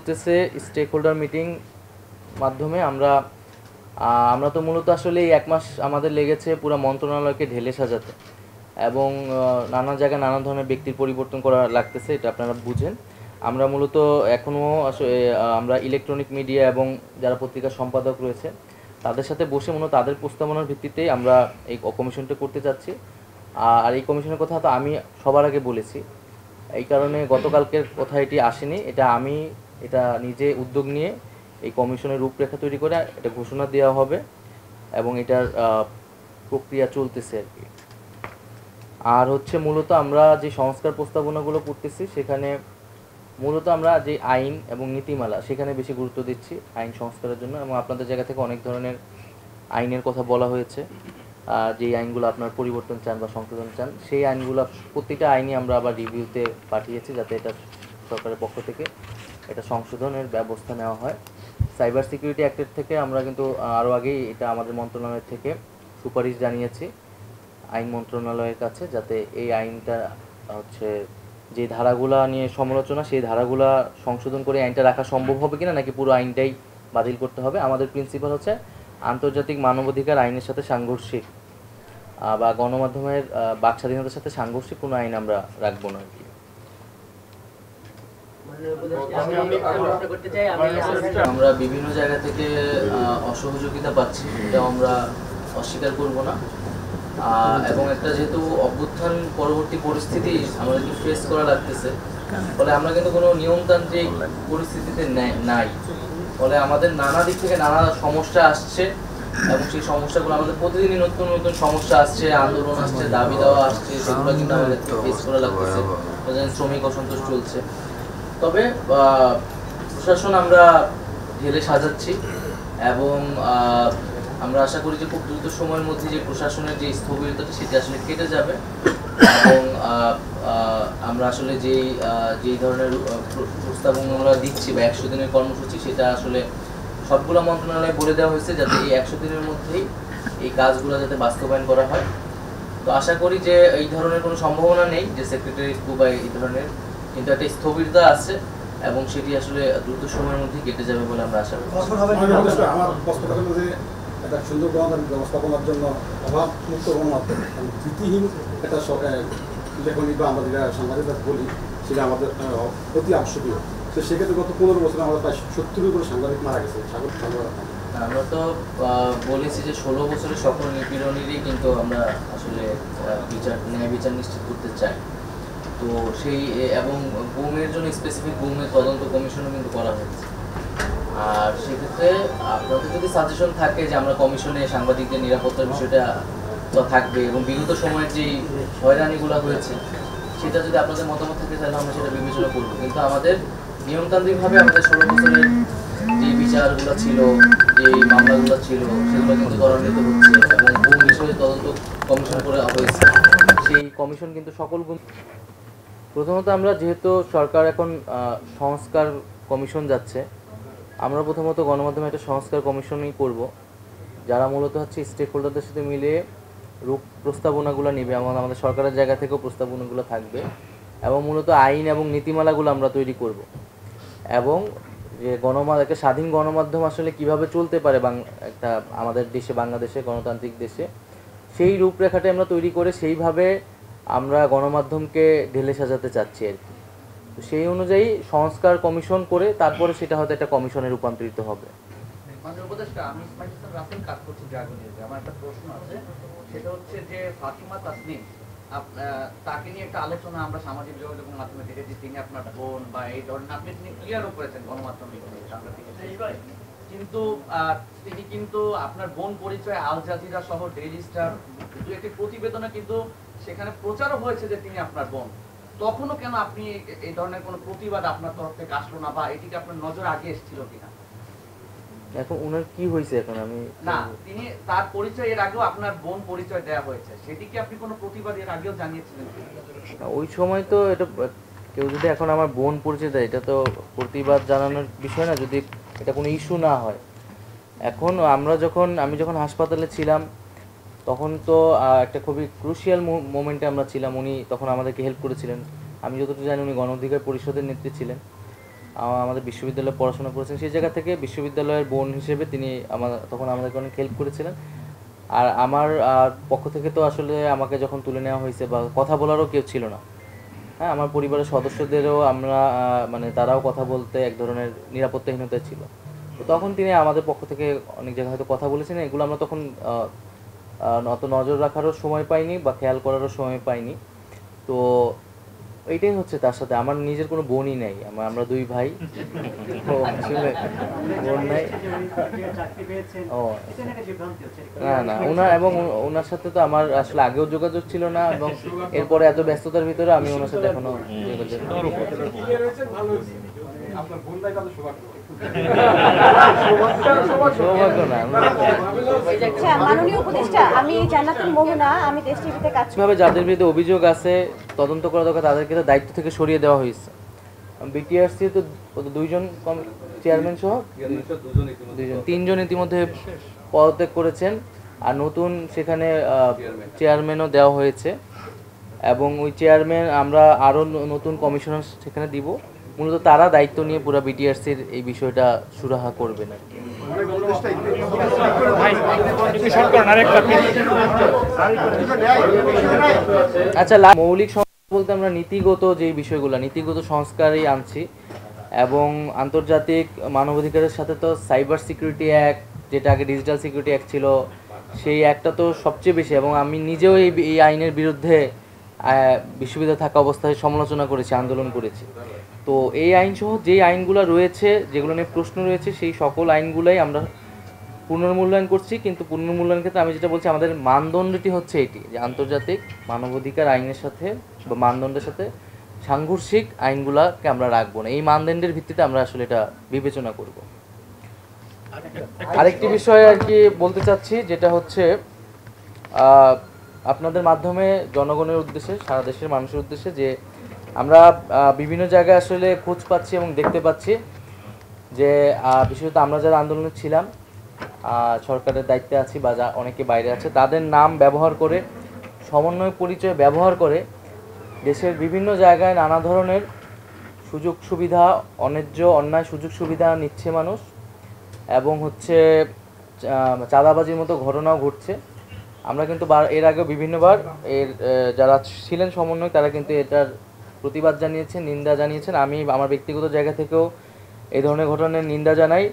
চলতেছে stake holder meeting মাধ্যমে আমরা তো মূলত আসলে এই 1 মাস আমাদের লেগেছে পুরো মন্ত্রণালয়কে ঢেলে সাজাতে এবং নানা জায়গায় নানা ধরনের ব্যক্তির পরিবর্তন করা লাগতেছে, এটা আপনারা বুঝেন। আমরা মূলত এখনও আসলে আমরা ইলেকট্রনিক মিডিয়া এবং যারা পত্রিকার সম্পাদক রয়েছে তাদের সাথে বসে মূলত তাদের প্রস্তাবনার ভিত্তিতেই আমরা এই কমিশনটা করতে চাচ্ছি। আর এই কমিশনের কথা তো আমি সবার আগে বলেছি, এই কারণে গতকালকের কথা এটি আসেনি, এটা নিজে উদ্যোগ নিয়ে এই কমিশনের রূপরেখা তৈরি করে এটা ঘোষণা দেওয়া হবে এবং এটার প্রক্রিয়া চলতেছে আর কি। আর হচ্ছে মূলত আমরা যে সংস্কার প্রস্তাবনাগুলো করতেছি সেখানে মূলত আমরা যে আইন এবং নীতিমালা সেখানে বেশি গুরুত্ব দিচ্ছি আইন সংস্কারের জন্য, এবং আপনাদের জায়গা থেকে অনেক ধরনের আইনের কথা বলা হয়েছে। যেই আইনগুলো আপনার পরিবর্তন চান বা সংশোধন চান সেই আইনগুলো প্রতিটা আইনই আমরা আবার রিভিউতে পাঠিয়েছি যাতে এটা সরকারের পক্ষ থেকে এটা সংশোধনের ব্যবস্থা নেওয়া হয়। সাইবার সিকিউরিটি অ্যাক্টের থেকে আমরা কিন্তু আরও আগেই এটা আমাদের মন্ত্রণালয় থেকে সুপারিশ জানিয়েছি আইন মন্ত্রণালয়ের কাছে, যাতে এই আইনটা হচ্ছে যে ধারাগুলা নিয়ে সমালোচনা সেই ধারাগুলা সংশোধন করে আইনটা রাখা সম্ভব হবে কিনা নাকি পুরো আইনটাই বাতিল করতে হবে। আমাদের প্রিন্সিপাল হচ্ছে আন্তর্জাতিক মানবাধিকার আইনের সাথে সাংঘর্ষিক বা গণমাধ্যমের বাক স্বাধীনতার সাথে সাংঘর্ষিক কোনো আইন আমরা রাখবো না আর কি। আমরা বিভিন্ন জায়গা থেকে অসহযোগিতা পাচ্ছি, এটা আমরা অস্বীকার করব না, এবং একটা যেহেতু অভ্যুত্থান পরবর্তী পরিস্থিতি আমাদেরকে ফেস করা লাগতেছে, ফলে আমরা কিন্তু কোনো নিয়মতান্ত্রিক পরিস্থিতিতে নাই, ফলে আমাদের নানা দিক থেকে নানা সমস্যা আসছে এবং সেই সমস্যাগুলো আমাদের প্রতিদিনই নতুন নতুন সমস্যা আসছে, আন্দোলন আসছে, দাবি দেওয়া আসছে, সেগুলো কিন্তু আমাদের ফেস করা লাগতেছে। শ্রমিক অসন্তোষ চলছে, তবে প্রশাসন আমরা ঢেলে সাজাচ্ছি এবং আমরা আশা করি যে খুব দ্রুত সময়ের মধ্যে যে প্রশাসনের যে স্থবিরতাটা সেটা আসলে কেটে যাবে এবং আমরা আসলে যেই ধরনের প্রস্তাবনা দিচ্ছি বা 100 দিনের কর্মসূচি সেটা আসলে সবগুলো মন্ত্রণালয়ে বলে দেওয়া হয়েছে যাতে এই 100 দিনের মধ্যেই এই কাজগুলো যাতে বাস্তবায়ন করা হয়। তো আশা করি যে এই ধরনের কোনো সম্ভাবনা নেই যে সেক্রেটারিয়েট বা এই ধরনের, কিন্তু একটা স্থবিরতা আছে এবং সেটি আসলে দ্রুত সময়ের মধ্যে কেটে যাবে বলে আমরা আশা করি। একটা সুন্দর গণতান্ত্রিক ব্যবস্থাপনার জন্য অভাব মুক্ত গণমাধ্যম ভীতিহীন একটা লেখনী বা আমরা যেটা সাংবাদিকতা বলি সেটা আমাদের অতি আবশ্যকীয়। তো সেক্ষেত্রে গত 15 বছরে আমাদের প্রায় 70-এর উপরে সাংবাদিক মারা গেছে। আমরা তো বলেছি যে 16 বছরের সকল নিপীড়নেরই কিন্তু আমরা আসলে ন্যায় বিচার নিশ্চিত করতে চাই। তো সেই এবং গুমের জন্য স্পেসিফিক গুমের তদন্ত কমিশনও কিন্তু করা হয়েছে। আর সেক্ষেত্রে আপনাদের যদি সাজেশন থাকে যে আমরা কমিশনে সাংবাদিকদের নিরাপত্তার বিষয়টা তো থাকবে এবং বিগত সময়ের যেই হয়রানিগুলো হয়েছে সেটা যদি আপনাদের মতামত থাকে তাহলে আমরা সেটা বিবেচনা করবো, কিন্তু আমাদের নিয়মতান্ত্রিকভাবে আমাদের 16 বছরের যে বিচারগুলো ছিল, যে মামলাগুলো ছিল সেগুলো কিন্তু ত্বরান্বিত হচ্ছে এবং কোন বিষয়ে তদন্ত কমিশন করে হয়েছে সেই কমিশন কিন্তু সকল প্রথমত আমরা যেহেতু সরকার এখন সংস্কার কমিশন যাচ্ছে, আমরা প্রথমত গণমাধ্যমে একটা সংস্কার কমিশনই করব যারা মূলত হচ্ছে স্টেক হোল্ডারদের সাথে মিলে রূপ প্রস্তাবনাগুলো নেবে, আমাদের সরকারের জায়গা থেকেও প্রস্তাবনাগুলো থাকবে এবং মূলত আইন এবং নীতিমালাগুলো আমরা তৈরি করব এবং যে একটা স্বাধীন গণমাধ্যম আসলে কিভাবে চলতে পারে একটা আমাদের দেশে, বাংলাদেশে গণতান্ত্রিক দেশে, সেই রূপরেখাটা আমরা তৈরি করে সেইভাবে আমরা গণমাধ্যমকে ঢেলে সাজাতে চাচ্ছি আর কি। তো সেই অনুযায়ী সংস্কার কমিশন করে তারপরে সেটা হয়তো একটা কমিশনে রূপান্তরিত হবে। মাননীয় উপদেষ্টা, আমি ইসমাইল হাসান রাসেল কাজ করছি ড্রাগনিতে। আমার একটা প্রশ্ন আছে, সেটা হচ্ছে যে ফাতিমা তাসনিম তাকে নিয়ে একটা আলোচনা আমরা সামাজিক যোগাযোগের মাধ্যমে দেখেছি, তিনি আপনার বোন বা এই ধরনের আপনি ক্লিয়ারও করেছেন গণমাধ্যমে, কিন্তু তিনি কিন্তু আপনার বোন পরিচয় আল জাজিরা সহ ডেইলি স্টার দু একটি প্রতিবেদনে কিন্তু সেখানে প্রচারও হয়েছে যে তিনি আপনার বোন। তখনও কেন আপনি এই ধরনের কোনো প্রতিবাদ আপনার তরফ থেকে আসলো না, বা এটিকে আপনার নজর আগে এসেছিল কিনা? এখন ওনার কি হয়েছে এখন আমি না, তিনি তার পরিচয় এর আগেও আপনার বোন পরিচয় দেয়া হয়েছে, সেটিকে আপনি কোনো প্রতিবাদ এর আগেও জানিয়েছিলেন? ওই সময় তো এটা কেউ যদি এখন আমার বোন পরিচয় দেয় এটা তো প্রতিবাদ জানানোর বিষয় না, যদি এটা কোনো ইস্যু না হয়। এখন আমি যখন হাসপাতালে ছিলাম তখন তো একটা খুবই ক্রুশিয়াল মোমেন্টে আমরা ছিলাম, উনি তখন আমাদেরকে হেল্প করেছিলেন। আমি যতটুকু জানি উনি গণ অধিকার পরিষদের নেত্রী ছিলেন। আমাদের বিশ্ববিদ্যালয়ে পড়াশোনা করেছেন, সেই জায়গা থেকে বিশ্ববিদ্যালয়ের বোন হিসেবে তিনি তখন আমাদেরকে অনেক হেল্প করেছিলেন। আর আমার পক্ষ থেকে তো আসলে আমাকে যখন তুলে নেওয়া হয়েছে বা কথা বলারও কেউ ছিল না। হ্যাঁ, আমার পরিবারের সদস্যদেরও আমরা মানে তারাও কথা বলতে এক ধরনের নিরাপত্তাহীনতা ছিল। তো তখন তিনি আমাদের পক্ষ থেকে অনেক জায়গায় হয়তো কথা বলেছেন, এগুলো আমরা তখন অত নজর রাখারও সময় পাইনি বা খেয়াল করারও সময় পাইনি। তো এইটাই হচ্ছে তার সাথে। আমার নিজের কোনো বোনই নেই, আমরা দুই ভাই। তো আসলে বোন নাই। ও না না, ওনার সাথে তো আমার আসলে আগেও যোগাযোগ ছিল না, এবং এরপরে এত ব্যস্ততার ভিতরে আমি ওনার সাথে এখনো যোগাযোগ সৌভাগ্য না। মাননীয় উপদেষ্টা, আমি জান্নাতুল মোহনা, আমি দেশ টিভিতে কাজ করি। কিভাবে যাদের বিরুদ্ধে অভিযোগ আছে তদন্ত করা দরকার, তাদেরকে তো দায়িত্ব থেকে সরিয়ে দেওয়া হয়েছে। বিটিআরসি তো দুইজন চেয়ারম্যান সহ তিনজন ইতিমধ্যে পদত্যাগ করেছেন, আর নতুন সেখানে চেয়ারম্যানও দেওয়া হয়েছে, এবং ওই চেয়ারম্যান আমরা আরও নতুন কমিশনার সেখানে দিব। মূলত তারা দায়িত্ব নিয়ে পুরো বিটিআরসির এই বিষয়টা সুরাহা করবেন আর কি। আচ্ছা, মৌলিক সংস্কার বলতে আমরা নীতিগত যে বিষয়গুলো, নীতিগত সংস্কারই আনছি, এবং আন্তর্জাতিক মানবাধিকারের সাথে তো সাইবার সিকিউরিটি অ্যাক্ট, যেটা আগে ডিজিটাল সিকিউরিটি অ্যাক্ট ছিল, সেই অ্যাক্টটা তো সবচেয়ে বেশি, এবং আমি নিজেও এই আইনের বিরুদ্ধে বিশ্ববিদ্যালয়ে থাকা অবস্থায় সমালোচনা করেছি, আন্দোলন করেছি। তো এই আইন সহ যেই আইনগুলো রয়েছে, যেগুলো নিয়ে প্রশ্ন রয়েছে, সেই সকল আইনগুলোই আমরা পুনর্মূল্যায়ন করছি। কিন্তু পুনর্মূল্যায়নের ক্ষেত্রে আমি যেটা বলছি, আমাদের মানদণ্ডটি হচ্ছে এটি, যে আন্তর্জাতিক মানবাধিকার আইনের সাথে বা মানদণ্ডের সাথে সাংঘর্ষিক আইনগুলোকে আমরা রাখবো না। এই মানদণ্ডের ভিত্তিতে আমরা আসলে এটা বিবেচনা করব। আরেকটি বিষয় আর কি বলতে চাচ্ছি, যেটা হচ্ছে আপনাদের মাধ্যমে জনগণের উদ্দেশ্যে, সারা দেশের মানুষের উদ্দেশ্যে, যে আমরা বিভিন্ন জায়গায় আসলে খোঁজ পাচ্ছি এবং দেখতে পাচ্ছি যে বিশেষত আমরা যারা আন্দোলনে ছিলাম, সরকারের দায়িত্বে আছি বা যা অনেকে বাইরে আছে, তাদের নাম ব্যবহার করে, সমন্বয় পরিচয় ব্যবহার করে দেশের বিভিন্ন জায়গায় নানা ধরনের সুযোগ সুবিধা, অন্যায় সুযোগ সুবিধা নিচ্ছে মানুষ, এবং হচ্ছে চাঁদাবাজির মতো ঘটনাও ঘটছে। আমরা কিন্তু এর আগেও বিভিন্নবার যারা ছিলেন সমন্বয়, তারা কিন্তু এটার প্রতিবাদ জানিয়েছেন, নিন্দা জানিয়েছেন। আমি আমার ব্যক্তিগত জায়গা থেকেও এই ধরনের ঘটনার নিন্দা জানাই,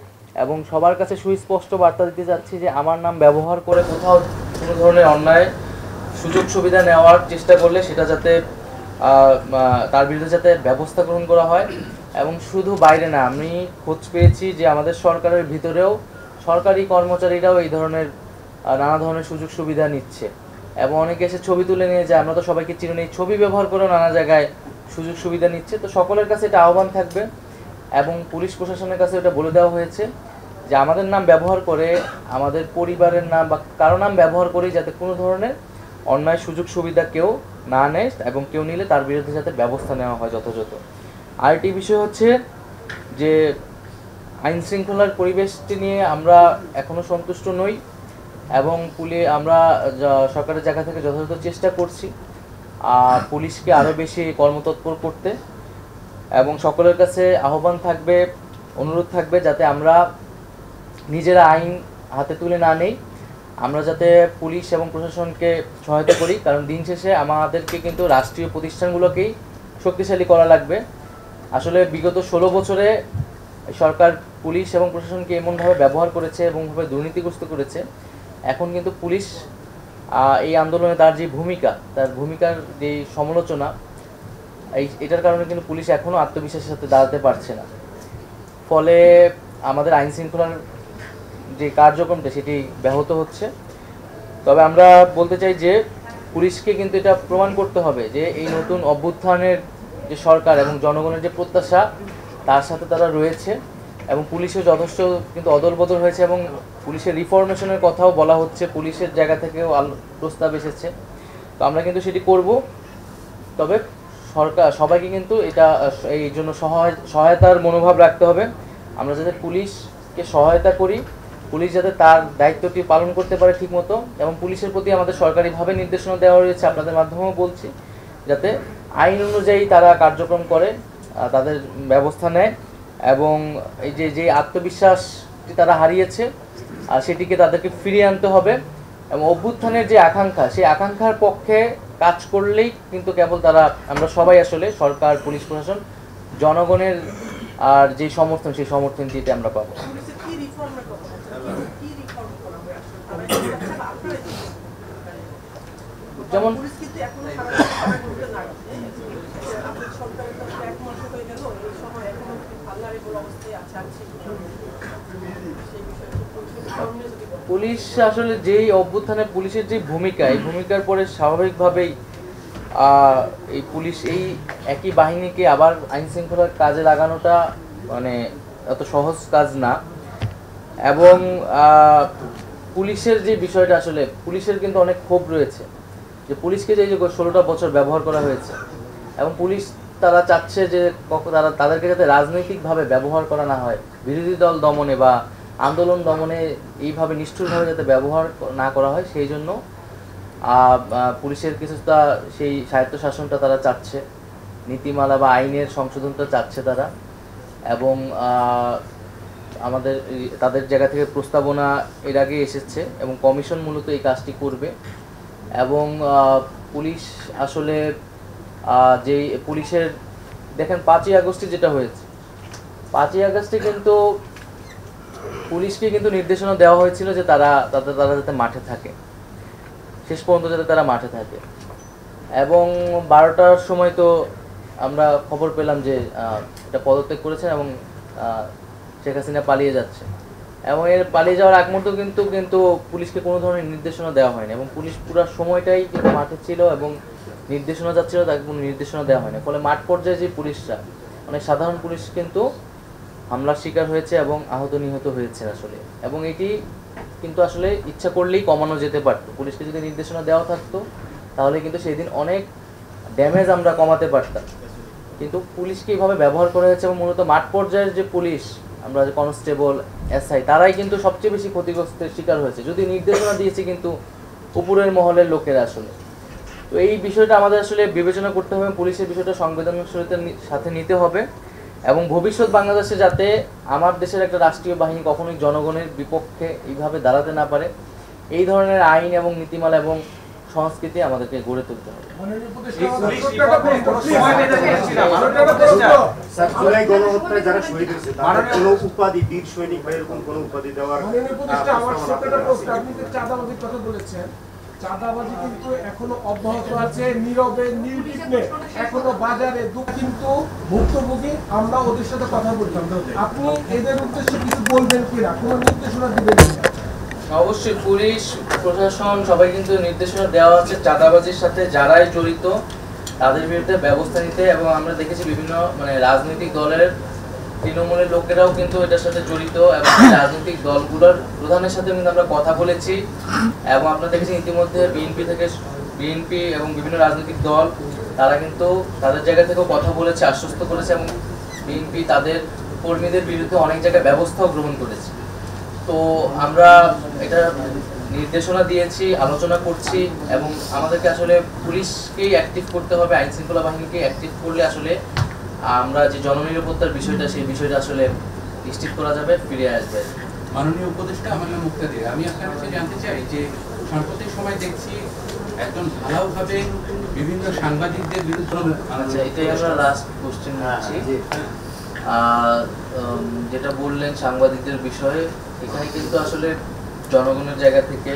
এবং সবার কাছে সুস্পষ্ট বার্তা দিতে চাচ্ছি যে আমার নাম ব্যবহার করে কোথাও কোনো ধরনের অন্যায় সুযোগ সুবিধা নেওয়ার চেষ্টা করলে সেটা যাতে তার বিরুদ্ধে যাতে ব্যবস্থা গ্রহণ করা হয়। এবং শুধু বাইরে না, আমি খোঁজ পেয়েছি যে আমাদের সরকারের ভিতরেও সরকারি কর্মচারীরাও এই ধরনের নানা ধরনের সুযোগ সুবিধা নিচ্ছে, এবং অনেকে এসে ছবি তুলে নিয়ে যায়। আমরা তো সবাইকে চিনি, এই ছবি ব্যবহার করেও নানা জায়গায় সুযোগ সুবিধা নিচ্ছে। তো সকলের কাছে এটা আহ্বান থাকবে, এবং পুলিশ প্রশাসনের কাছে এটা বলে দেওয়া হয়েছে যে আমাদের নাম ব্যবহার করে, আমাদের পরিবারের নাম বা কারো নাম ব্যবহার করে যাতে কোনো ধরনের অন্যায় সুযোগ সুবিধা কেউ না নেয়, এবং কেউ নিলে তার বিরুদ্ধে যাতে ব্যবস্থা নেওয়া হয় যথাযথ। আরেকটি বিষয় হচ্ছে যে আইন শৃঙ্খলার পরিবেশটি নিয়ে আমরা এখনও সন্তুষ্ট নই, এবং আমরা সরকারের জায়গা থেকে যথাযথ চেষ্টা করছি পুলিশকে আরও বেশি কর্মতৎপর করতে, এবং সকলের কাছে আহ্বান থাকবে, অনুরোধ থাকবে যাতে আমরা নিজেরা আইন হাতে তুলে না নেই, আমরা যাতে পুলিশ এবং প্রশাসনকে সহায়তা করি। কারণ দিন শেষে আমাদেরকে কিন্তু রাষ্ট্রীয় প্রতিষ্ঠানগুলোকেই শক্তিশালী করা লাগবে। আসলে বিগত 16 বছরে সরকার পুলিশ এবং প্রশাসনকে এমনভাবে ব্যবহার করেছে এবং ভাবে দুর্নীতিগ্রস্ত করেছে, এখন কিন্তু পুলিশ এই আন্দোলনে তার যে তার ভূমিকার যে সমালোচনা, এটার কারণে কিন্তু পুলিশ এখনও আত্মবিশ্বাসের সাথে দাঁড়াতে পারছে না। ফলে আমাদের আইন শৃঙ্খলার যে কার্যক্রমটা সেটি ব্যাহত হচ্ছে। তবে আমরা বলতে চাই যে পুলিশকে কিন্তু এটা প্রমাণ করতে হবে যে এই নতুন অভ্যুত্থানের যে সরকার এবং জনগণের যে প্রত্যাশা, তার সাথে তারা রয়েছে, এবং পুলিশও যথেষ্ট কিন্তু অদল বদল হয়েছে, এবং পুলিশের রিফরমেশনের কথাও বলা হচ্ছে, পুলিশের জায়গা থেকেও প্রস্তাব এসেছে। তো আমরা কিন্তু সেটি করব। তবে সরকার সবাইকে কিন্তু এটা এই জন্য সহায়তার মনোভাব রাখতে হবে। আমরা যাতে পুলিশকে সহায়তা করি, পুলিশ যাতে তার দায়িত্বটি পালন করতে পারে ঠিকমতো, এবং পুলিশের প্রতি আমাদের সরকারিভাবে নির্দেশনা দেওয়া রয়েছে, আপনাদের মাধ্যমেও বলছি, যাতে আইন অনুযায়ী তারা কার্যক্রম করে, তাদের ব্যবস্থা নেয়, এবং এই যে আত্মবিশ্বাসটি তারা হারিয়েছে সেটিকে তাদেরকে ফিরিয়ে আনতে হবে এবং অভ্যুত্থানের যে আকাঙ্ক্ষা সেই আকাঙ্ক্ষার পক্ষে কাজ করলেই কিন্তু কেবল তারা আমরা সবাই আসলে সরকার পুলিশ প্রশাসন জনগণের আর যে সমর্থন সেই সমর্থনটি আমরা পাবো। যেমন পুলিশ আসলে যেই অভ্যুত্থানে পুলিশের যে ভূমিকা এই ভূমিকার পরে স্বাভাবিকভাবেই এই পুলিশ এই একই বাহিনীকে আবার আইন শৃঙ্খলার কাজে লাগানোটা মানে এত সহজ কাজ না এবং পুলিশের যে বিষয়টা আসলে পুলিশের কিন্তু অনেক ক্ষোভ রয়েছে যে পুলিশকে যে 16টা বছর ব্যবহার করা হয়েছে এবং পুলিশ তারা চাচ্ছে যে তাদেরকে যাতে রাজনৈতিকভাবে ব্যবহার করা না হয়, বিরোধী দল দমনে বা আন্দোলন দমনে এইভাবে নিষ্ঠুরভাবে যাতে ব্যবহার না করা হয় সেই জন্য পুলিশের কিছুটা সেই স্বায়ত্তশাসনটা তারা চাচ্ছে, নীতিমালা বা আইনের সংশোধনটা চাচ্ছে তারা এবং তাদের জায়গা থেকে প্রস্তাবনা এর আগে এসেছে এবং কমিশন মূলত এই কাজটি করবে এবং পুলিশ আসলে যে পুলিশের দেখেন 5ই আগস্টে যেটা হয়েছে 5ই আগস্টে কিন্তু পুলিশকে কিন্তু নির্দেশনা দেওয়া হয়েছিল যে তারা যাতে মাঠে থাকে, শেষ পর্যন্ত যাতে তারা মাঠে থাকে এবং 12টার সময় তো আমরা খবর পেলাম যে এটা পদত্যাগ করেছেন এবং শেখ হাসিনা পালিয়ে যাচ্ছে এবং এর পালিয়ে যাওয়ার আগ মুহূর্তে কিন্তু পুলিশকে কোনো ধরনের নির্দেশনা দেওয়া হয়নি এবং পুলিশ পুরো সময়টাই কিন্তু মাঠে ছিল এবং নির্দেশনা যাচ্ছিল তাকে কোনো নির্দেশনা দেওয়া হয়নি। ফলে মাঠ পর্যায়ে যে পুলিশরা অনেক সাধারণ পুলিশ কিন্তু হামলার শিকার হয়েছে এবং আহত নিহত হয়েছে আসলে এবং এটি কিন্তু আসলে ইচ্ছা করলেই কমানো যেতে পারতো। পুলিশকে যদি নির্দেশনা দেওয়া থাকতো তাহলে কিন্তু সেই দিন অনেক ড্যামেজ আমরা কমাতে পারতাম, কিন্তু পুলিশকে এইভাবে ব্যবহার করা হয়েছে এবং মূলত মাঠ পর্যায়ের যে পুলিশ আমরা যে কনস্টেবল এসআই তারাই কিন্তু সবচেয়ে বেশি ক্ষতিগ্রস্তের শিকার হয়েছে, যদি নির্দেশনা দিয়েছে কিন্তু উপরের মহলের লোকেরা আসলে। তো এই বিষয়টা আমাদের আসলে বিবেচনা করতে হবে, পুলিশের বিষয়টা সংবেদনশীলতার সাথে নিতে হবে এবং ভবিষ্যৎ বাংলাদেশে যাতে আমার দেশের একটা রাষ্ট্রীয় বাহিনী কখনোই জনগণের বিপক্ষে এইভাবে দাঁড়াতে না পারে এই ধরনের আইন এবং নীতিমালা এবং সংস্কৃতি আমাদেরকে গড়ে তুলতে হবে। চাঁদাবাজি কিন্তু এখনো অব্যাহত আছে, নীরবে নির্বিঘ্নে এখনো বাজারে কিন্তু ভুক্তভোগী। আমরা ওদের সাথে কথা বলতাম, আপনি এদের উদ্দেশ্যে কিছু বলবেন কিনা, কোনো নির্দেশনা দিবেন কিনা? অবশ্যই পুলিশ প্রশাসন সবাই কিন্তু নির্দেশনা দেওয়া আছে চাঁদাবাজির সাথে যারাই জড়িত তাদের বিরুদ্ধে ব্যবস্থা নিতে এবং আমরা দেখেছি বিভিন্ন রাজনৈতিক দলের তৃণমূলের লোকেরাও কিন্তু এটার সাথে জড়িত এবং রাজনৈতিক দলগুলোর প্রধানের সাথে কিন্তু আমরা কথা বলেছি এবং আপনারা দেখেছেন ইতিমধ্যে বিএনপি এবং বিভিন্ন রাজনৈতিক দল তারা কিন্তু তাদের জায়গা থেকেও কথা বলেছে, আশ্বস্ত করেছে এবং বিএনপি তাদের কর্মীদের বিরুদ্ধে অনেক জায়গায় ব্যবস্থাও গ্রহণ করেছে। তো আমরা এটা নির্দেশনা দিয়েছি, আলোচনা করছি এবং আমাদেরকে আসলে পুলিশকেই অ্যাক্টিভ করতে হবে, আইন শৃঙ্খলা বাহিনীকে অ্যাক্টিভ করলে আসলে আমরা যে জননিরাপত্তার বিষয়টা সেই বিষয়টা আসলে নিশ্চিত করা যাবে, ফিরে আসবে। মাননীয় উপদেষ্টা আমার নাম মুক্তাদির, আমি আপনার কাছে জানতে চাই যে সাম্প্রতিক সময় দেখছি একজন ঢালাওভাবে বিভিন্ন সাংবাদিকদের বিরুদ্ধে আচ্ছা এটাই আমরা লাস্ট কোশ্চেন হচ্ছি যেটা বললেন সাংবাদিকদের বিষয়ে, এখানে কিন্তু আসলে জনগণের জায়গা থেকে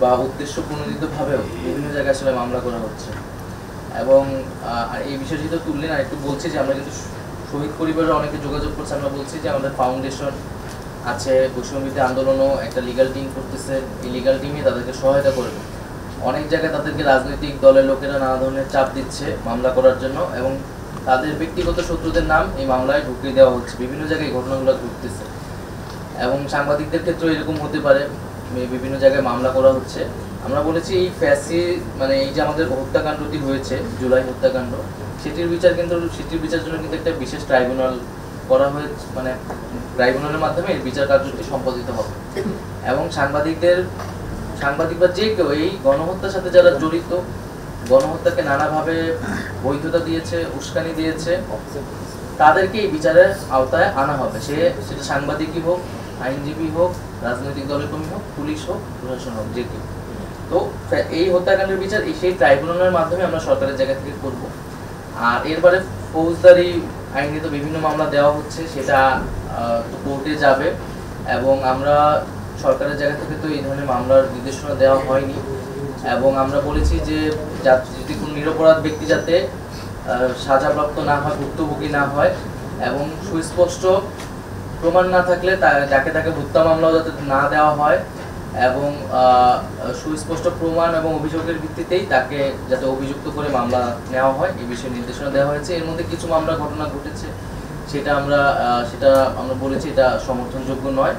বা উদ্দেশ্য প্রণোদিতভাবেও বিভিন্ন জায়গায় আসলে মামলা করা হচ্ছে এবং এই বিষয়টি তো তুললেন। আর একটু বলছি যে আমরা কিন্তু শহীদ পরিবারের অনেকে যোগাযোগ করছে, আমরা বলছি যে আমাদের ফাউন্ডেশন আছে, বৈষম্যবিরোধী আন্দোলনও একটা লিগ্যাল টিম করতেছে, এই লিগ্যাল টিমই তাদেরকে সহায়তা করবে। অনেক জায়গায় তাদেরকে রাজনৈতিক দলের লোকেরা নানা ধরনের চাপ দিচ্ছে মামলা করার জন্য এবং তাদের ব্যক্তিগত শত্রুদের নাম এই মামলায় ঢুকিয়ে দেওয়া হচ্ছে, বিভিন্ন জায়গায় ঘটনাগুলো ঘটতেছে এবং সাংবাদিকদের ক্ষেত্রেও এরকম হতে পারে, বিভিন্ন জায়গায় মামলা করা হচ্ছে। আমরা বলেছি এই এই যে আমাদের হত্যাকাণ্ডটি হয়েছে জুলাই হত্যাকাণ্ড সেটির বিচার জন্য কিন্তু একটা বিশেষ ট্রাইব্যুনাল করা হয়েছে, ট্রাইব্যুনালের মাধ্যমে এর বিচার কার্যটি সম্পাদিত হবে এবং সাংবাদিক বা যে কেউ এই গণহত্যার সাথে যারা জড়িত, গণহত্যাকে নানাভাবে বৈধতা দিয়েছে, উস্কানি দিয়েছে, তাদেরকে এই বিচারের আওতায় আনা হবে। সেটা সাংবাদিকই হোক, আইনজীবী হোক, রাজনৈতিক দলের কর্মী হোক, পুলিশ হোক, প্রশাসন হোক, যে কেউ। তো এই হত্যাকাণ্ডের বিচার সেই ট্রাইব্যুনালের মাধ্যমে আমরা সরকারের জায়গা থেকে করব। আর এরপরে ফৌজদারি আইনে তো বিভিন্ন মামলা দেওয়া হচ্ছে, সেটা কোর্টে যাবে, এবং আমরা সরকারের জায়গা থেকে তো এই ধরনের মামলার নির্দেশনা দেওয়া হয়নি, এবং আমরা বলেছি যে যদি কোনো নিরপরাধ ব্যক্তি যাতে সাজাপ্রাপ্ত না হয়, ভুক্তভোগী না হয়, এবং সুস্পষ্ট প্রমাণ না থাকলে তাকে হত্যা মামলাও যাতে না দেওয়া হয়, এবং সুস্পষ্ট প্রমাণ এবং অভিযোগের ভিত্তিতেই তাকে যাতে অভিযুক্ত করে মামলা নেওয়া হয়, এই বিষয়ে নির্দেশনা দেওয়া হয়েছে। এর মধ্যে কিছু মামলা ঘটনা ঘটেছে, সেটা আমরা বলেছি এটা সমর্থনযোগ্য নয়,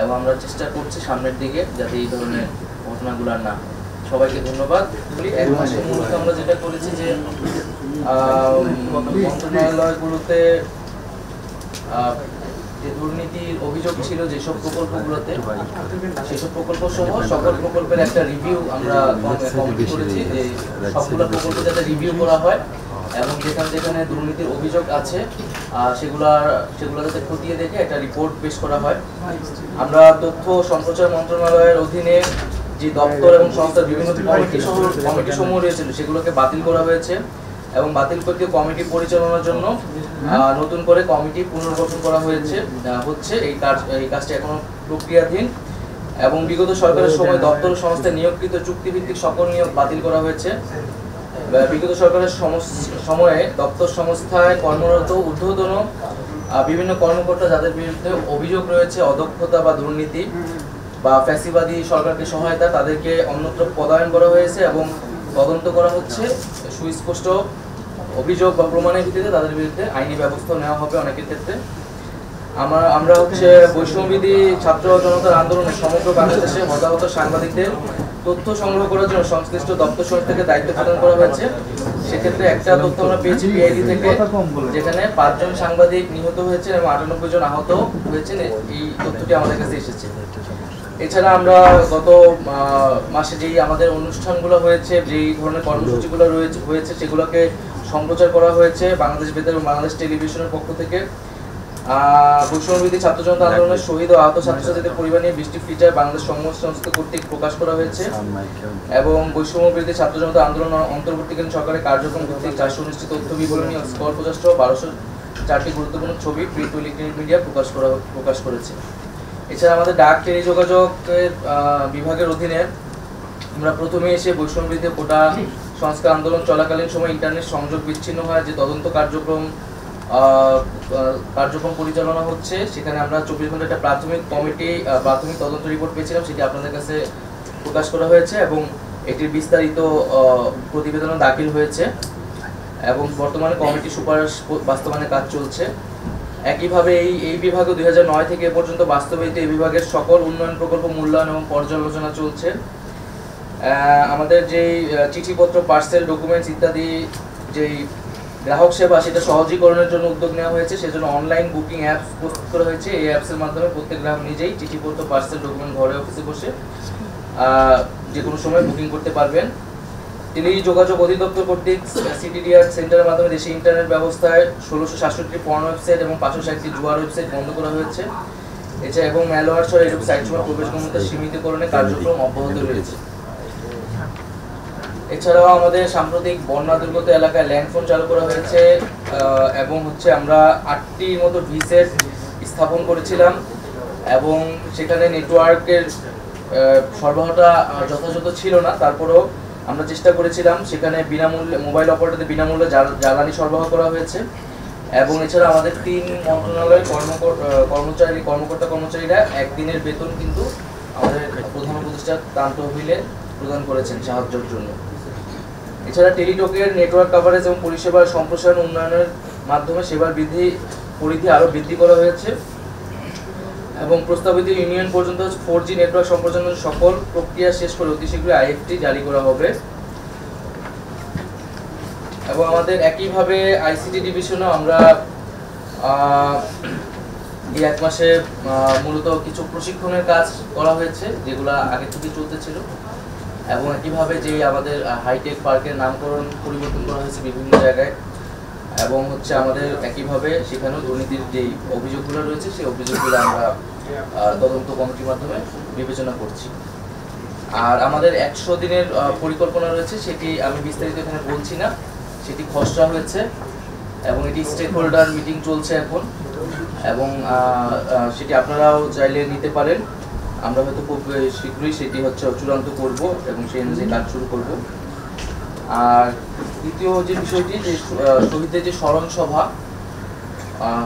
এবং আমরা চেষ্টা করছি সামনের দিকে যাতে এই ধরনের ঘটনাগুলো না হয়। সবাইকে ধন্যবাদ। এক মাসের মধ্যে আমরা যেটা করেছি যে মন্ত্রণালয়গুলোতে যে দুর্নীতির অভিযোগ ছিল যেসব প্রকল্পগুলোতে, সেসব প্রকল্প সহ সকল প্রকল্পের একটা রিভিউ আমরা কমিটি করেছি, যে সবগুলো প্রকল্প যাতে রিভিউ করা হয়, এবং যেখানে দুর্নীতির অভিযোগ আছে সেগুলো যাতে খতিয়ে দেখে একটা রিপোর্ট পেশ করা হয়। আমরা তথ্য সম্প্রচার মন্ত্রণালয়ের অধীনে যে দপ্তর এবং সংস্থার বিভিন্ন কমিটি সমূহ রয়েছিল সেগুলোকে বাতিল করা হয়েছে, এবং বাতিল করতে কমিটি পরিচালনার জন্য নতুন করে কমিটি পুনর্গঠন করা হচ্ছে। এই কাজটি এখনো প্রক্রিয়াধীন, এবং বিগত সরকারের সময় দপ্তর সংস্থায় নিয়োগকৃত চুক্তিভিত্তিক সকল নিয়োগ বাতিল করা হয়েছে। বিগত সরকারের সময়ে দপ্তর সংস্থায় কর্মরত ঊর্ধ্বতন বিভিন্ন কর্মকর্তা যাদের বিরুদ্ধে অভিযোগ রয়েছে অদক্ষতা বা দুর্নীতি বা ফ্যাসিবাদী সরকারকে সহায়তা, তাদেরকে অন্যত্র পদায়ন করা হয়েছে এবং তদন্ত করা হচ্ছে। সুস্পষ্ট অভিযোগ বা প্রমাণের ভিত্তিতে তাদের বিরুদ্ধে আইনি ব্যবস্থা নেওয়া হবে অনেকের ক্ষেত্রে। আমরা বৈষম্যবিধি ছাত্র জনতার আন্দোলনে সমগ্র বাংলাদেশে হতাহত সাংবাদিকদের তথ্য সংগ্রহ করার জন্য সংশ্লিষ্ট দপ্তর সংস্থাকে দায়িত্ব প্রদান করা হয়েছে। সেক্ষেত্রে একটা তথ্য আমরা পেয়েছি পিআইডি থেকে, যেখানে 5 জন সাংবাদিক নিহত হয়েছেন এবং 98 জন আহত হয়েছেন। এই তথ্যটি আমাদের কাছে এসেছে। এছাড়া আমরা গত মাসে যেই আমাদের অনুষ্ঠানগুলো হয়েছে, যেই ধরনের কর্মসূচিগুলো হয়েছে সেগুলোকে সম্প্রচার করা হয়েছে বাংলাদেশ বেতার এবং বাংলাদেশ টেলিভিশনের পক্ষ থেকে। বৈষম্যবিধি ছাত্র জনতা আন্দোলনের শহীদ ও আহত ছাত্রছাত্রীদের পরিবার নিয়ে 20টি ফিচার বাংলাদেশ সংস্থা কর্তৃক প্রকাশ করা হয়েছে, এবং বৈষম্যবিরোধী ছাত্র জনতা আন্দোলন অন্তর্বর্তীকালীন সরকারের কার্যক্রম কর্তৃক 419টি তথ্য বিবরণী ও স্কর প্রচার 1204টি গুরুত্বপূর্ণ ছবি প্রিন্ট ও ইলেকট্রনিক মিডিয়া প্রকাশ করেছে। এছাড়া আমাদের ডাক টেলিযোগাযোগের বিভাগের অধীনে আমরা প্রথমে এসে বৈষম্যবিরোধী কোটা সংস্কার আন্দোলন চলাকালীন সময় ইন্টারনেট সংযোগ বিচ্ছিন্ন হয় যে তদন্ত কার্যক্রম পরিচালনা হচ্ছে, সেখানে আমরা 24 ঘন্টা একটা প্রাথমিক তদন্ত রিপোর্ট পেয়েছিলাম, সেটি আপনাদের কাছে প্রকাশ করা হয়েছে এবং এটির বিস্তারিত প্রতিবেদন দাখিল হয়েছে, এবং বর্তমানে কমিটি সুপারিশ বাস্তবায়নের কাজ চলছে। একইভাবে এই বিভাগে 2009 থেকে এ পর্যন্ত বাস্তবায়িত এই বিভাগের সকল উন্নয়ন প্রকল্প মূল্যায়ন এবং পর্যালোচনা চলছে। আমাদের যেই চিঠিপত্র, পার্সেল, ডকুমেন্টস ইত্যাদি যেই গ্রাহক সেবা সেটা সহজীকরণের জন্য উদ্যোগ নেওয়া হয়েছে, সেজন্য অনলাইন বুকিং অ্যাপস প্রস্তুত করা হয়েছে। এই অ্যাপসের মাধ্যমে প্রত্যেক গ্রাহক নিজেই চিঠিপত্র, পার্সেল, ডকুমেন্ট ঘরে অফিসে বসে যে কোনো সময় বুকিং করতে পারবেন। টেলিযোগাযোগ অধিদপ্তর কর্তৃক সিটিডিআর সেন্টারের মাধ্যমে দেশে ইন্টারনেট ব্যবস্থায় 1667টি পর্ন ওয়েবসাইট এবং 560টি জুয়ার ওয়েবসাইট বন্ধ করা হয়েছে। এছাড়া এবং ম্যালওয়্যার সহ এরূপ সাইটসমূহ প্রবেশ ক্ষমতা সীমিতকরণের কার্যক্রম অব্যাহত রয়েছে। এছাড়াও আমাদের সাম্প্রতিক বন্যা দুর্গত এলাকায় ল্যান্ডফোন চালু করা হয়েছে, এবং আমরা 8টির মতো ভিসেট স্থাপন করেছিলাম, এবং সেখানে নেটওয়ার্কের সরবরাহটা যথাযথ ছিল না, তারপরেও আমরা চেষ্টা করেছিলাম সেখানে বিনামূল্যে মোবাইল অপারেটরদের বিনামূল্যে জ্বালানি সরবরাহ করা হয়েছে। এবং এছাড়া আমাদের 3 মন্ত্রণালয়ের কর্মকর্তারা একদিনের বেতন কিন্তু আমাদের প্রধান উপদেষ্টা ত্রাণ তহবিলে প্রদান করেছেন সাহায্যের জন্য। এছাড়া টেলিটকের নেটওয়ার্ক কাভারেজ এবং পরিষেবার সম্প্রসারণ উন্নয়নের মাধ্যমে সেবার পরিধি আরও বৃদ্ধি করা হয়েছে, এবং প্রস্তাবিত ইউনিয়ন পর্যন্ত 4G নেটওয়ার্ক সম্প্রসারণের সকল প্রক্রিয়া শেষ করে অতি শীঘ্রই IFT জারি করা হবে। এবং আমাদের একইভাবে ICT ডিভিশনও আমরা এই 1 মাসে মূলত কিছু প্রশিক্ষণের কাজ করা হয়েছে, যেগুলো আগে থেকে চলতেছিল, এবং একইভাবে যে আমাদের হাইটেক পার্কের নামকরণ পরিবর্তন করা হয়েছে বিভিন্ন জায়গায়, এবং হচ্ছে আমাদের একইভাবে সেখানেও দুর্নীতির যেই অভিযোগগুলো রয়েছে সেই অভিযোগগুলো আমরা তদন্ত কমিটির মাধ্যমে বিবেচনা করছি। আর আমাদের 100 দিনের পরিকল্পনা রয়েছে, সেটি আমি বিস্তারিত এখানে বলছি না, সেটি খসড়া হয়েছে এবং এটি স্টেক হোল্ডার মিটিং চলছে এখন, এবং সেটি আপনারাও চাইলে নিতে পারেন। আমরা হয়তো খুব শীঘ্রই সেটি হচ্ছে চূড়ান্ত করব এবং সেই অনুযায়ী কাজ শুরু করব। আর দ্বিতীয় যে বিষয়টি, যে শহীদদের যে স্মরণ সভা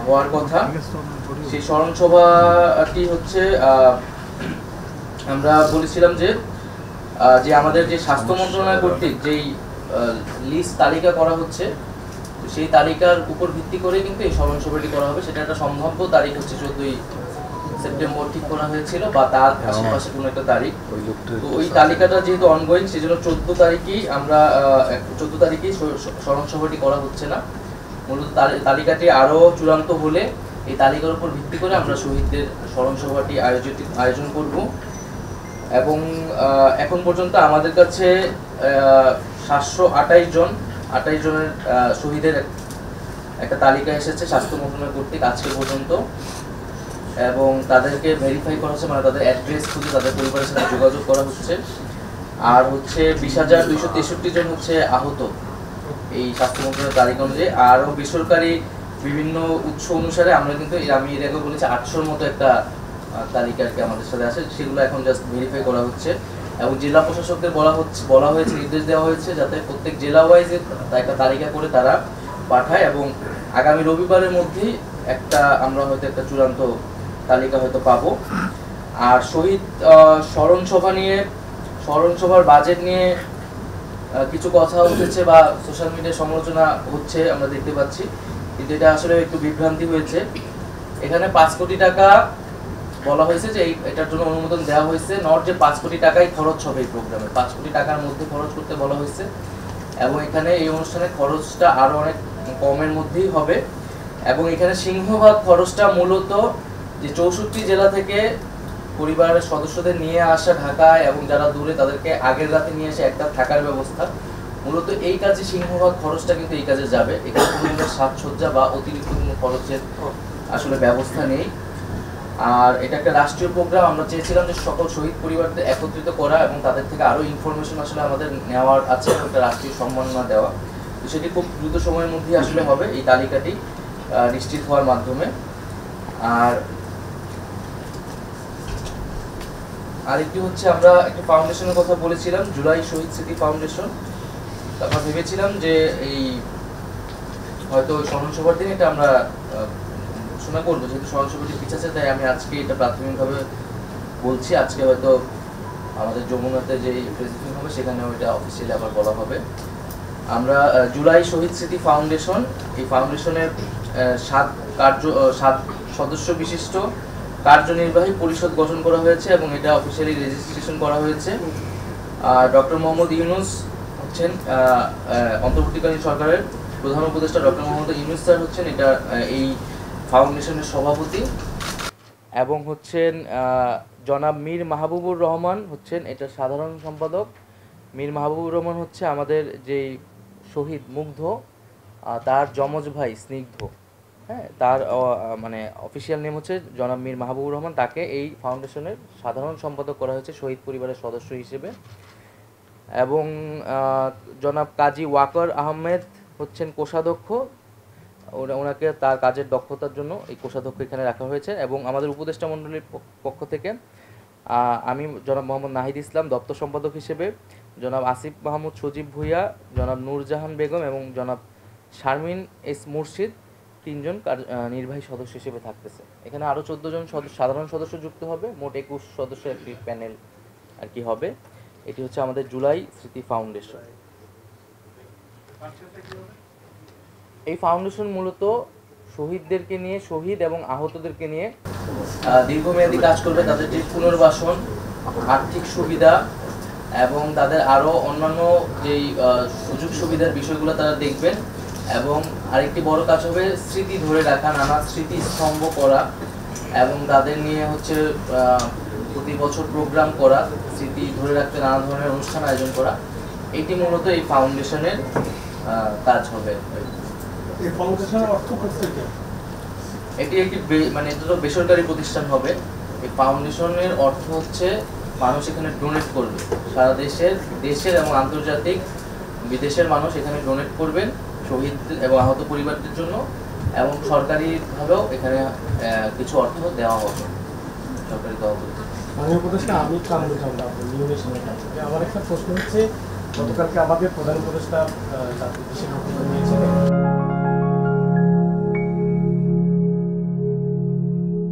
হওয়ার কথা, সেই স্মরণ সভাটি হচ্ছে আমরা বলেছিলাম যে আমাদের যে স্বাস্থ্য মন্ত্রণালয় কর্তৃক যেই লিস্ট তালিকা করা হচ্ছে, সেই তালিকার উপর ভিত্তি করে কিন্তু এই স্মরণ সভাটি করা হবে। সেটা একটা সম্ভাব্য তারিখ হচ্ছে 14ই সেপ্টেম্বর ঠিক করা হয়েছিল, বা তার আশেপাশে কোনো একটা তারিখ। তো ওই তালিকাটা যেহেতু অনগোয়িং, সেই জন্য 14 তারিখেই স্মরণ সভাটি করা হচ্ছে না। মূলত তালিকাটি আরও চূড়ান্ত হলে এই তালিকার উপর ভিত্তি করে আমরা শহীদদের স্মরণ সভাটি আয়োজন করব। এবং এখন পর্যন্ত আমাদের কাছে 728 জনের শহীদের একটা তালিকা এসেছে স্বাস্থ্য মন্ত্রণালয় কর্তৃক আজকে পর্যন্ত, এবং তাদেরকে ভেরিফাই করা হচ্ছে, মানে তাদের অ্যাড্রেস খুঁজে তাদের পরিবারের সাথে যোগাযোগ করা হচ্ছে। আর হচ্ছে 20,263 জন হচ্ছে আহত এই স্বাস্থ্য মন্ত্রণালয়ের তালিকা অনুযায়ী। আরও বেসরকারি বিভিন্ন উৎস অনুসারে আমরা কিন্তু আমি এর আগে বলেছি 800-র মতো একটা তালিকা আর কি আমাদের সাথে আসে, সেগুলো এখন জাস্ট ভেরিফাই করা হচ্ছে। এবং জেলা প্রশাসকদের বলা হয়েছে, নির্দেশ দেওয়া হয়েছে যাতে প্রত্যেক জেলা ওয়াইজে একটা তালিকা করে তারা পাঠায়, এবং আগামী রবিবারের মধ্যেই আমরা হয়তো একটা চূড়ান্ত তালিকা হয়তো পাবো। আর শহীদ স্মরণ সভার বাজেট নিয়ে কিছু কথা উঠেছে বা সোশ্যাল মিডিয়ায় সমালোচনা হচ্ছে, আমরা দেখতে পাচ্ছি, কিন্তু এটা আসলে একটু বিভ্রান্তি হয়েছে। এখানে 5 কোটি টাকা বলা হয়েছে যে এটার জন্য অনুমোদন দেওয়া হয়েছে, নট যে 5 কোটি টাকাই খরচ হবে এই প্রোগ্রামে, 5 কোটি টাকার মধ্যে খরচ করতে বলা হয়েছে। এবং এখানে এই অনুষ্ঠানের খরচটা আরও অনেক কমের মধ্যেই হবে। এবং এখানে সিংহভাগ খরচটা মূলত যে 64 জেলা থেকে পরিবারের সদস্যদের নিয়ে আসা ঢাকায়, এবং যারা দূরে তাদেরকে আগের রাতে নিয়ে এসে একটা থাকার ব্যবস্থা, মূলত এই কাজে সিংহভাগ খরচটা কিন্তু এই কাজে যাবে। এখানে কোনো সাজসজ্জা বা অতিরিক্ত কোনো খরচের আসলে ব্যবস্থা নেই। আর এটা একটা রাষ্ট্রীয় প্রোগ্রাম, আমরা চেয়েছিলাম যে সকল শহীদ পরিবারদের একত্রিত করা এবং তাদের থেকে আরও ইনফরমেশন আসলে আমাদের নেওয়ার আছে, একটা রাষ্ট্রীয় সম্মাননা দেওয়া। তো সেটি খুব দ্রুত সময়ের মধ্যেই আসলে হবে এই তালিকাটি নিশ্চিত হওয়ার মাধ্যমে। আর আরেকটি হচ্ছে, আমরা একটা ফাউন্ডেশনের কথা বলেছিলাম, জুলাই শহীদ স্মৃতি ফাউন্ডেশন। আমরা ভেবেছিলাম যে এই হয়তো স্মরণ সভার দিন এটা আমরা ঘোষণা করবো, যেহেতু স্মরণ সভাটি পিছাচ্ছে, তাই আমি আজকে এটা প্রাথমিকভাবে বলছি। আজকে হয়তো আমাদের যমুনাতে যে প্রেসিডেন্ট হবে সেখানেও এটা অফিসিয়ালি আবার বলা হবে। আমরা জুলাই শহীদ স্মৃতি ফাউন্ডেশন, এই ফাউন্ডেশনের 7 সদস্য বিশিষ্ট কার্যনির্বাহী পরিষদ গঠন করা হয়েছে এবং এটা অফিসিয়ালি রেজিস্ট্রেশন করা হয়েছে। ডক্টর মোহাম্মদ ইউনূস হচ্ছেন অন্তর্বর্তীকালীন সরকারের প্রধান উপদেষ্টা, ডক্টর মোহাম্মদ ইউনূস স্যার হচ্ছেন এই ফাউন্ডেশনের সভাপতি, এবং হচ্ছেন জনাব মীর মাহবুবুর রহমান হচ্ছেন এটার সাধারণ সম্পাদক। মীর মাহবুবুর রহমান হচ্ছে আমাদের যেই শহীদ মুগ্ধ তার যমজ ভাই স্নিগ্ধ, হ্যাঁ, তার মানে অফিসিয়াল নেম হচ্ছে জনাব মীর মাহবুবুর রহমান। তাকে এই ফাউন্ডেশনের সাধারণ সম্পাদক করা হয়েছে শহীদ পরিবারের সদস্য হিসেবে। এবং জনাব কাজী ওয়াকার আহমেদ হচ্ছেন কোষাধ্যক্ষ, ওনাকে তার কাজের দক্ষতার জন্য এই কোষাধ্যক্ষ এখানে রাখা হয়েছে। এবং আমাদের উপদেষ্টা মণ্ডলীর পক্ষ থেকে আমি জনাব মোহাম্মদ নাহিদ ইসলাম দপ্তর সম্পাদক হিসেবে, জনাব আসিফ মাহমুদ সজীব ভুইয়া, জনাব নূরজাহান বেগম এবং জনাব শারমিন এস মুর্শিদ 3 জন নির্বাহী সদস্য হিসেবে থাকতেছে। এখানে আরও 14 জন সাধারণ সদস্য যুক্ত হবে, মোট 21 সদস্যের একটি প্যানেল আর কি হবে। এটি হচ্ছে আমাদের জুলাই স্মৃতি ফাউন্ডেশন। এই ফাউন্ডেশন মূলত শহীদদেরকে নিয়ে, শহীদ এবং আহতদেরকে নিয়ে দীর্ঘমেয়াদী কাজ করবে, তাদের যে পুনর্বাসন, আর্থিক সুবিধা এবং তাদের আরও অন্যান্য যেই সুযোগ সুবিধার বিষয়গুলো তারা দেখবেন। এবং আরেকটি বড় কাজ হবে স্মৃতি ধরে রাখা, নানা স্মৃতি স্তম্ভ করা এবং তাদের নিয়ে হচ্ছে প্রতি বছর প্রোগ্রাম করা, স্মৃতি ধরে রাখতে নানা ধরনের অনুষ্ঠান আয়োজন করা। এটি মূলত এই ফাউন্ডেশনের কাজ হবে। এই ফাউন্ডেশনের অর্থ প্রত্যেকে এটি একটি মানে এটা তো বেসরকারি প্রতিষ্ঠান হবে। এই ফাউন্ডেশনের অর্থ হচ্ছে মানুষ এখানে ডোনেট করবে, সারা দেশের এবং আন্তর্জাতিক বিদেশের মানুষ এখানে ডোনেট করবেন শহীদ এবং আহত পরিবারদের জন্য, এবং সরকারিভাবেও এখানে কিছু অর্থ দেওয়া হবে সরকারি তহবিল। মাননীয় উপদেষ্টা, আমি কামরুল জামান নিউমের সঙ্গে আমার একটা প্রশ্ন হচ্ছে, গতকালকে আমাদের প্রধান উপদেষ্টা জাতির দেশের বক্তব্য নিয়েছিলেন